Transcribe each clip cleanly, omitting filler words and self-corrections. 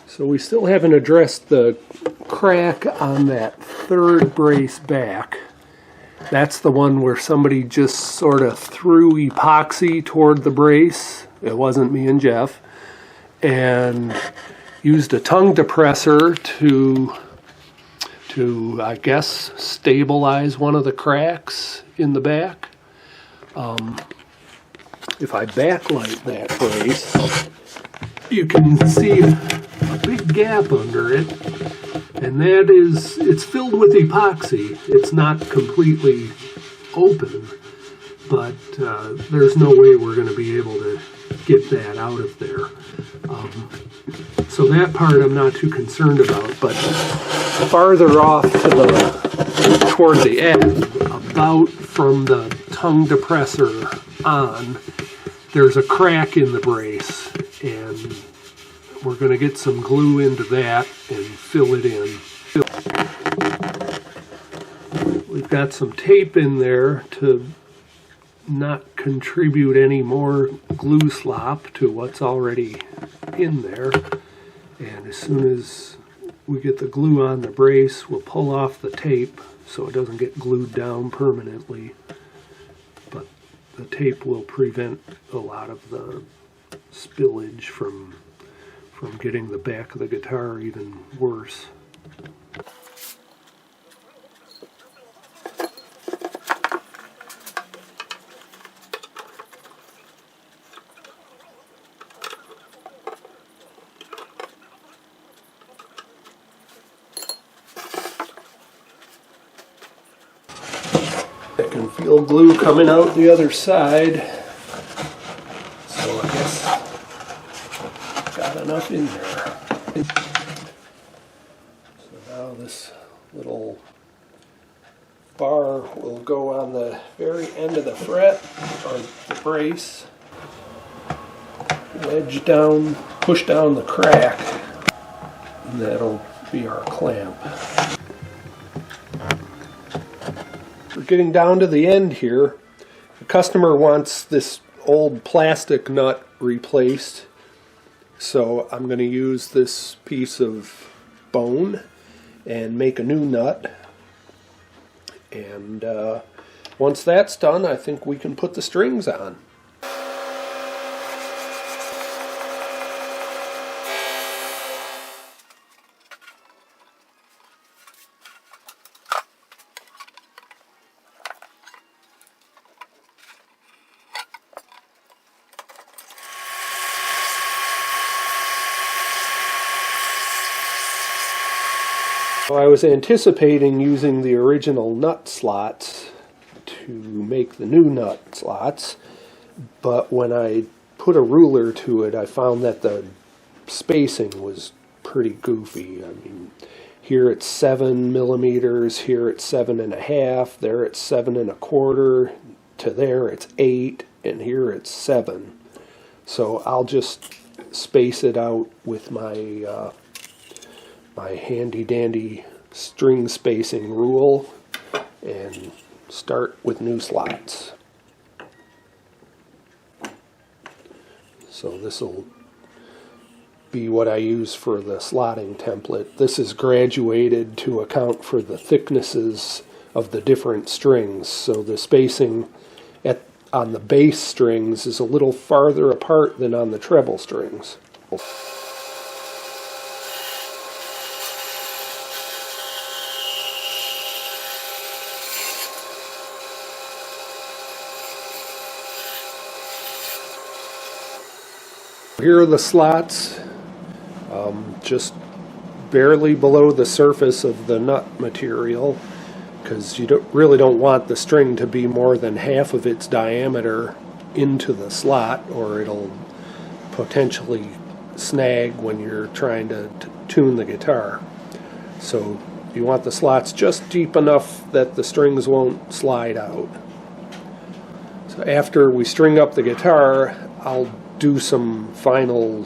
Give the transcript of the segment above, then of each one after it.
So we still haven't addressed the crack on that third brace back. That's the one where somebody just sort of threw epoxy toward the brace. It wasn't me and Jeff. And used a tongue depressor to I guess, stabilize one of the cracks in the back. If I backlight that brace, you can see a big gap under it, and it's filled with epoxy. It's not completely open, but there's no way we're going to be able to get that out of there. So that part I'm not too concerned about, but farther off toward the end, about from the tongue depressor on, there's a crack in the brace, and we're going to get some glue into that and fill it in. We've got some tape in there to not contribute any more glue slop to what's already in there. And as soon as we get the glue on the brace, we'll pull off the tape so it doesn't get glued down permanently. But the tape will prevent a lot of the spillage from getting the back of the guitar even worse. I can feel glue coming out the other side, so I guess got enough in there. So now this little bar will go on the very end of the fret, or the brace, wedge down, push down the crack, and that'll be our clamp. We're getting down to the end here. The customer wants this old plastic nut replaced, so I'm going to use this piece of bone and make a new nut. And once that's done, I think we can put the strings on. I was anticipating using the original nut slots to make the new nut slots, but when I put a ruler to it, I found that the spacing was pretty goofy. I mean, here it's 7 millimeters, here it's 7.5, there it's 7 1/4, to there it's 8, and here it's 7. So I'll just space it out with my my handy-dandy string spacing rule and start with new slots. So this will be what I use for the slotting template. This is graduated to account for the thicknesses of the different strings, so the spacing on the bass strings is a little farther apart than on the treble strings. Here are the slots, just barely below the surface of the nut material, because you really don't want the string to be more than half of its diameter into the slot, or it'll potentially snag when you're trying to tune the guitar. So you want the slots just deep enough that the strings won't slide out. So after we string up the guitar, I'll do some final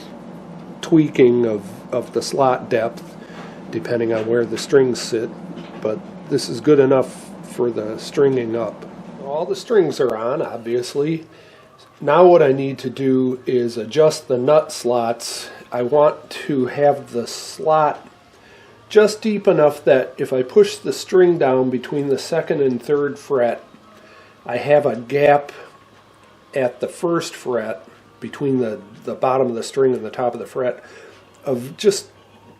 tweaking of the slot depth depending on where the strings sit, but this is good enough for the stringing up. All the strings are on, obviously. Now what I need to do is adjust the nut slots I want to have the slot just deep enough that if I push the string down between the 2nd and 3rd fret, I have a gap at the 1st fret between the bottom of the string and the top of the fret of just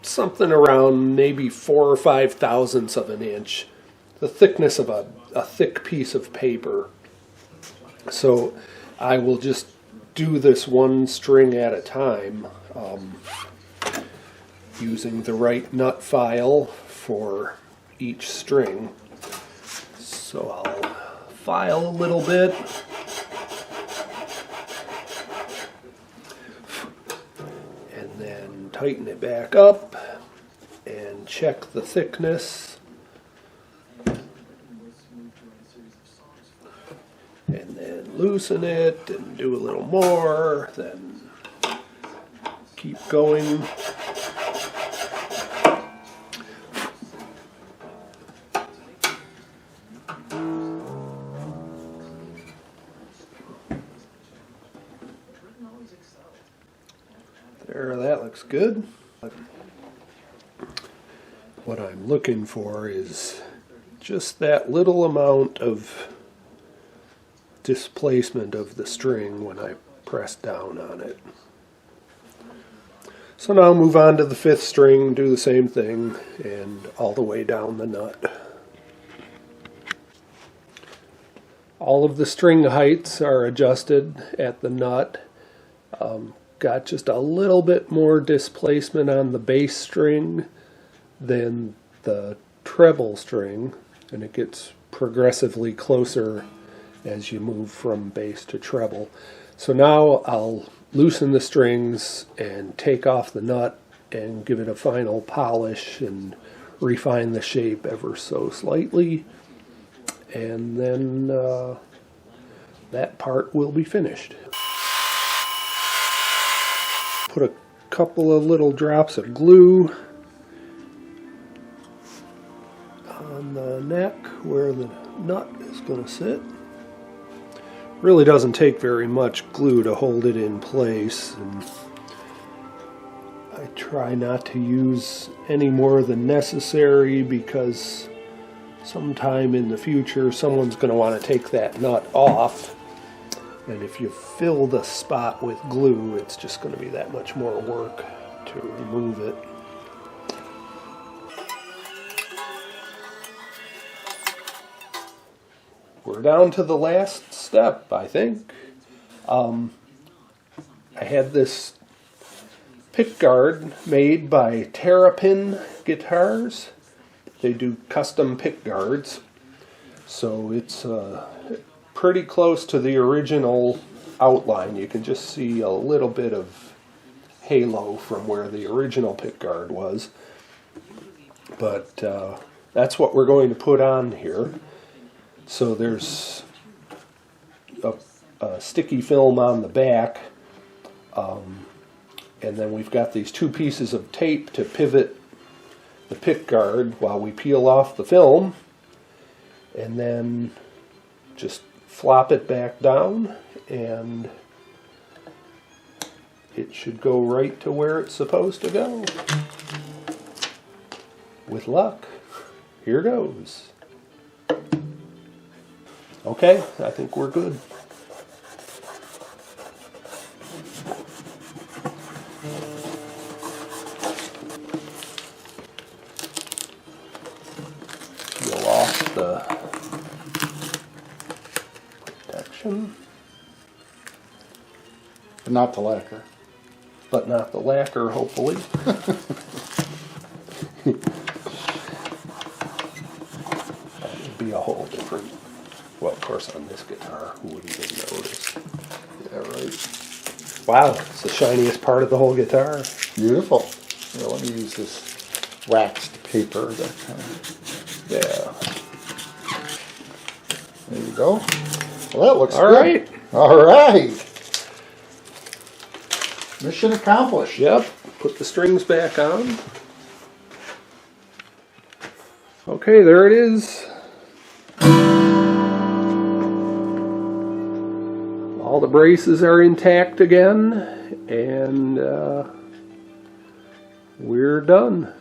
something around maybe 4 or 5 thousandths of an inch, the thickness of a thick piece of paper. So I will just do this one string at a time, using the right nut file for each string. So I'll file a little bit. And then tighten it back up and check the thickness. And then loosen it and do a little more, then keep going. There, that looks good. What I'm looking for is just that little amount of displacement of the string when I press down on it. So now I'll move on to the 5th string, do the same thing, and all the way down the nut. All of the string heights are adjusted at the nut. Got just a little bit more displacement on the bass string than the treble string, and it gets progressively closer as you move from bass to treble. So now I'll loosen the strings and take off the nut and give it a final polish and refine the shape ever so slightly, and then that part will be finished. Put a couple of little drops of glue on the neck where the nut is going to sit. Really doesn't take very much glue to hold it in place, and I try not to use any more than necessary because sometime in the future someone's going to want to take that nut off, and if you fill the spot with glue, it's just going to be that much more work to remove it. We're down to the last step, I think. I had this pickguard made by Terrapin Guitars. They do custom pickguards, so it's pretty close to the original outline. You can just see a little bit of halo from where the original pickguard was, but that's what we're going to put on here. So there's a sticky film on the back, and then we've got these 2 pieces of tape to pivot the pickguard while we peel off the film, and then just flop it back down and it should go right to where it's supposed to go. With luck, here goes. Okay, I think we're good. Peel off the protection. But not the lacquer. But not the lacquer, hopefully. That would be a whole different... Well, of course, on this guitar, who wouldn't even notice? Yeah, right. Wow, it's the shiniest part of the whole guitar. Beautiful. Here, let me use this waxed paper. That kind of... Yeah. There you go. Well, that looks All good. right. All right. Mission accomplished. Yep. Put the strings back on. Okay, there it is. All the braces are intact again, and we're done.